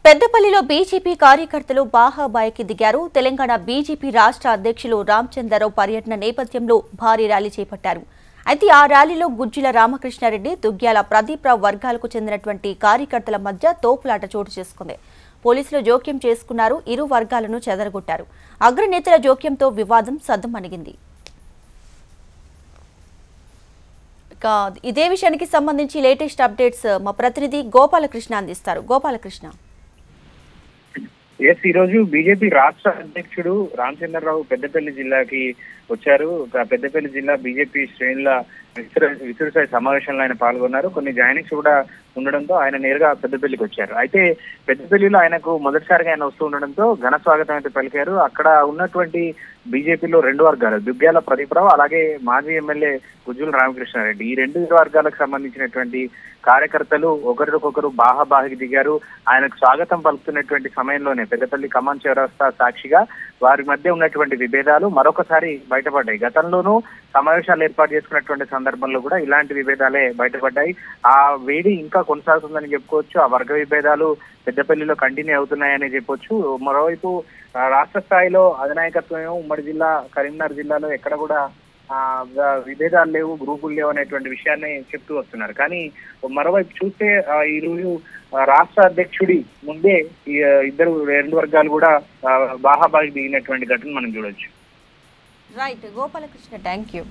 పెద్దపల్లిలో బీజేపీ కార్యకర్తలు బాహాబాయికి దిగారు. తెలంగాణ బీజేపీ రాష్ట్ర అధ్యక్షులు రామచంద్రరావు పర్యటన నేపథ్యంలో భారీ ర్యాలీ చేపట్టారు. అయితే ఆ ర్యాలీలో గుజ్జుల రామకృష్ణారెడ్డి, దుగ్గ్యాల ప్రదీప్రావు వర్గాలకు చెందినటువంటి కార్యకర్తల మధ్య తోపులాట చోటు చేసుకుంది. పోలీసులు జోక్యం చేసుకున్నారు. ఇరు వర్గాలను చెదరగొట్టారు. అగ్రనేతల జోక్యంతో వివాదం సద్దుమణిగింది. ఇదే విషయానికి సంబంధించి లేటెస్ట్ అప్డేట్స్ మా ప్రతినిధి గోపాలకృష్ణ అందిస్తారు. గోపాలకృష్ణ, ఈ రోజు బీజేపీ రాష్ట్ర అధ్యక్షుడు రామచంద్రరావు పెద్దపల్లి జిల్లాకి వచ్చారు. పెద్దపల్లి జిల్లా బీజేపీ శ్రేణుల విస్తృత సమావేశంలో ఆయన పాల్గొన్నారు. కొన్ని జాయినింగ్స్ కూడా ఉండడంతో ఆయన నేరుగా పెద్దపల్లికి వచ్చారు. అయితే పెద్దపల్లిలో ఆయనకు మొదటిసారిగా ఆయన వస్తూ ఉండడంతో ఘన స్వాగతం అయితే పలికారు. అక్కడ ఉన్నటువంటి బీజేపీలో రెండు వర్గాలు, దుగ్గ్యాల ప్రదీప్రావు అలాగే మాజీ ఎమ్మెల్యే గుజ్జుల రామకృష్ణారెడ్డి, ఈ రెండు వర్గాలకు సంబంధించినటువంటి కార్యకర్తలు ఒకరికొకరు బాహాబాహికి దిగారు. ఆయనకు స్వాగతం పలుకుతున్నటువంటి సమయంలోనే పెద్దపల్లి కమాన్ చౌరస్తా సాక్షిగా వారి మధ్య ఉన్నటువంటి విభేదాలు మరొకసారి బయటపడ్డాయి. గతంలోనూ సమావేశాలు ఏర్పాటు చేసుకున్నటువంటి సందర్భంలో కూడా ఇలాంటి విభేదాలే బయటపడ్డాయి. ఆ వేడి ఇంకా కొనసాగుతుందని చెప్పుకోవచ్చు. ఆ వర్గ విభేదాలు పెద్దపల్లిలో కంటిన్యూ అవుతున్నాయని చెప్పొచ్చు. మరోవైపు రాష్ట్ర స్థాయిలో అధినాయకత్వం ఉమ్మడి జిల్లా కరీంనగర్ జిల్లాలో ఎక్కడ కూడా విభేదాలు లేవు, గ్రూపులు లేవు అనేటువంటి విషయాన్ని చెప్తూ వస్తున్నారు. కానీ మరోవైపు చూస్తే ఈ రోజు రాష్ట్ర అధ్యక్షుడి ముందే ఈ రెండు వర్గాలు కూడా బాహాబాగి దిగినటువంటి ఘటన మనం చూడొచ్చు. Right Gopalakrishna, thank you.